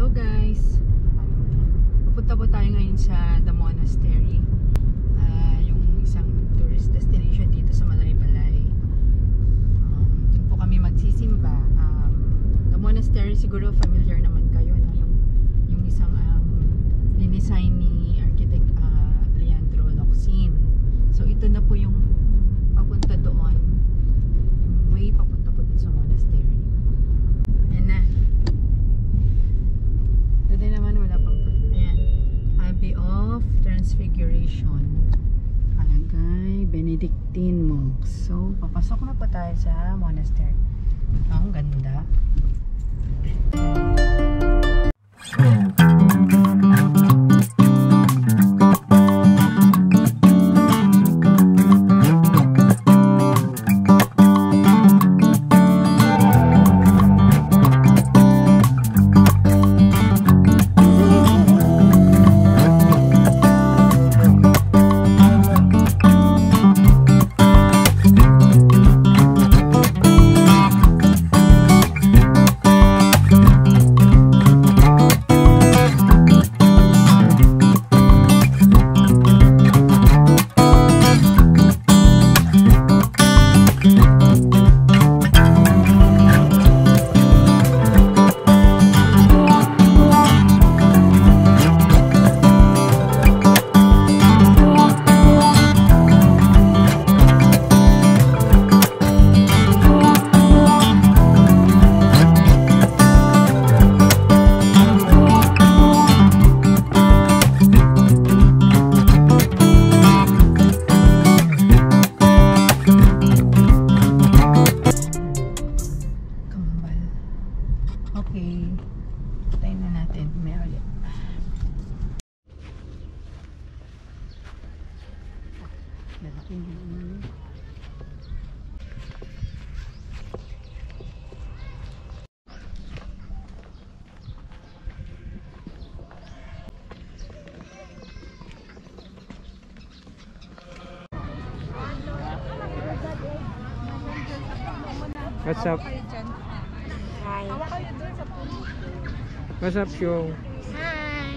Hello guys, pupunta po tayo ngayon sa The Monastery, yung isang tourist destination dito sa Malaybalay. Doon po kami magsisimba. The Monastery, siguro familiar naman kayo, no? yung isang dinisign ni architect Leandro Locsin. So ito na po yung papunta doon, yung way papunta po dun sa monastery. Ayan na. Dati naman wala pang, ayan, Abbey of Transfiguration, Kalagay Benedictine Monks. So papasok na po tayo sa monastery. Ang ganda. Okay, tayo na natin. May ulit. Lalaking yun. What's up? What's up, Shong? Hi.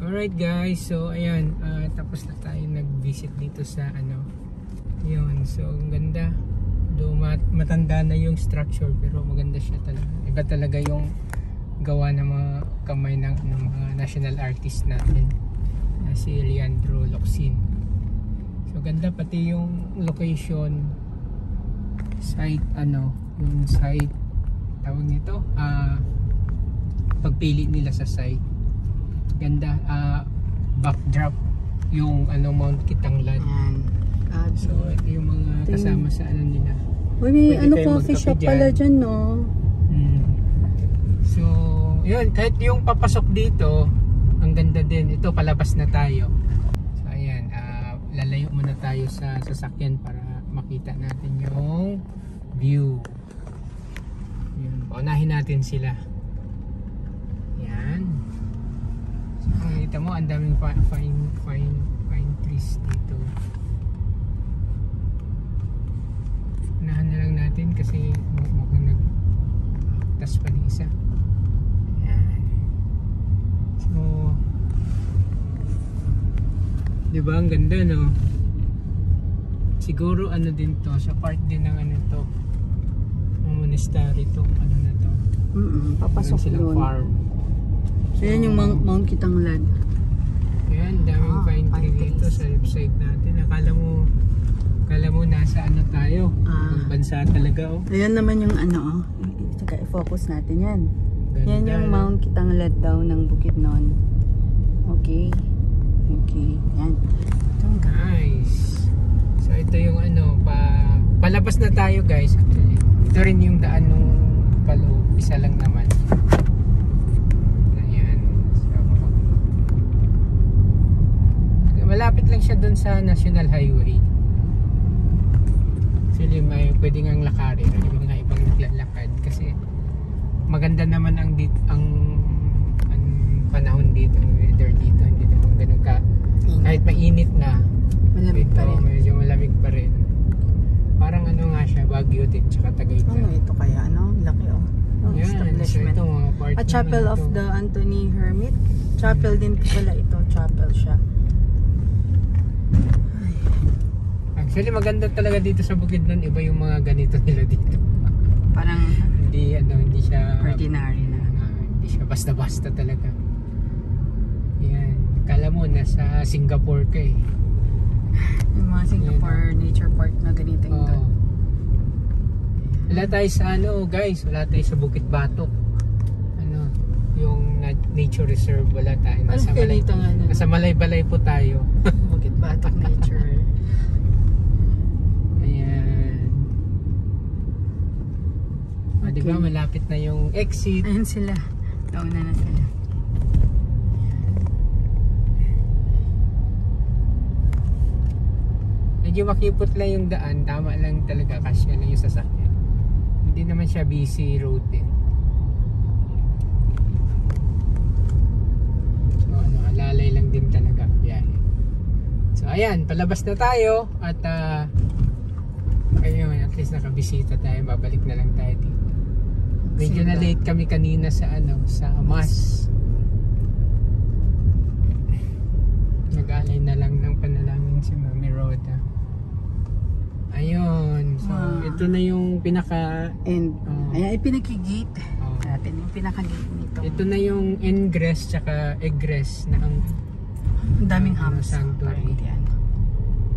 Alright guys, so ayan, tapos na tayo nag-visit dito sa ano, yun, so ang ganda, matanda na yung structure pero maganda siya talaga. Iba talaga yung gawa ng mga kamay ng mga national artist natin na si Leandro Locsin. So ganda pati yung location, site yung site tawag nito, pagpili nila sa site. Ganda, backdrop yung Mount Kitanglad. Ayan. So ito yung mga kasama sa nila. Uy, may Pwede kayo coffee magkape shop dyan. pala dyan, no? So yun, kahit yung papasok dito ang ganda din. Ito palabas na tayo. So ayan, lalayo muna tayo sa sasakyan para makita natin yung view. Yun, paunahin natin sila. Yan. So makikita mo ang daming fine trees dito. Unahan na lang natin kasi mukhang nagtas pa ng isa. Yan. So diba ang ganda, no? Siguro din to, sa part din ng to, ng monastery to, na to. Papasok silang doon. farm. So yan yung Mount Kitanglad. Ayan, daming pine tree pine dito trees. sa website natin. Akala mo nasa tayo. Ang bansa talaga, oh. Ayan naman yung Tsaka i-focus natin yan. Ganda, Yan yung no? Mount Kitanglad daw ng Bukidnon. Okay. Okay. Yan. Ito, Nice. So ito yung palabas na tayo, guys. Actually, ito rin yung daan nung paloob. Isa lang naman. Ayan. So, malapit lang siya dun sa National Highway. Actually, may pwede ngang lakarin. Yung mga ibang naglalakad. Kasi maganda naman ang panahon dito, ang weather dito. Hindi naman ganun ka. Kahit mainit na, malamig pa rin. medyo malamig pa rin. Parang nga siya, Baguio din, tsaka Tagaytay. Ito kaya, laki, oh. Yung Yan, so establishment. ito mga part A chapel naman of ito. the Anthony Hermit. Chapel din pala ito. Chapel siya. Actually, maganda talaga dito sa Bukidnon. Iba yung mga ganito nila dito. Parang Hindi siya ordinary na. hindi siya basta-basta talaga. Yan. Kala mo, nasa Singapore ka eh. Yung mga Singapore nature park na ganito yung Oo. Wala tayo sa guys, wala tayo sa Bukit Batok. Yung nature reserve, wala tayo. Nasa Malay-Balay po tayo. Bukit Batok Nature. Ayan. Di ba malapit na yung exit? Ayun sila. Nauna na sila. Medyo makipot lang yung daan, tama lang talaga, kasya lang yung sasakyan. Hindi naman siya busy road din. So alalay lang din talaga biyahe. So ayan, palabas na tayo at ayun, at least nakabisita tayo, babalik na lang tayo dito. Medyo na late kami kanina sa sa Mas. Nag-alay na lang ng panalangin si Mami Rhoda. Ayun. So, ito na yung pinaka... And, ayan, pinaka-gate. Oh. Natin yung pinaka-gate nito. Ito na yung ingress tsaka egress na ang daming hams. sanctuary.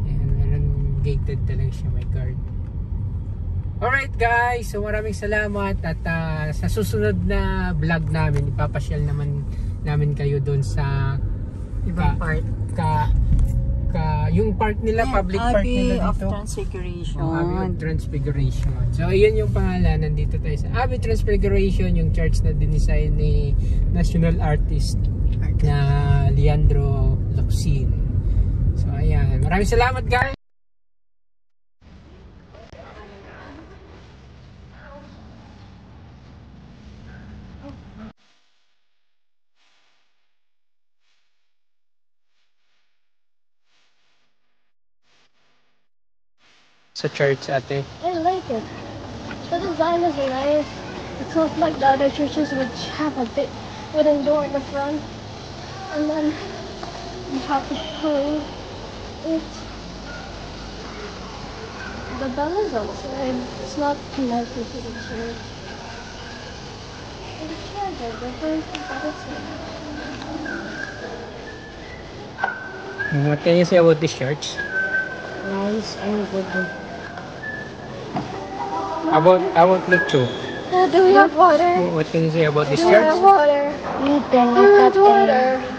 Ayan, meron gated talaga siya, may guard. Alright guys, so maraming salamat at sa susunod na vlog namin, ipapasyal namin kayo doon sa Ibang part. yung park nila, public park nila Abbey of dito. Transfiguration. Abbey of Transfiguration. So ayun yung pangalan, nandito tayo sa Abbey Transfiguration, yung church na dinisign ni national artist na Leandro Locsin. So ayan, maraming salamat guys. Sa church, ate. I like it. The design is nice. It's not like the other churches which have a big wooden door in the front. And then you have to close it. the bell is outside. It's not connected to the church. The chairs are different, but it's What can you say about this church? nice and good. About Luke 2. Do we have water? What can you say about this Do we have church? water? We have water.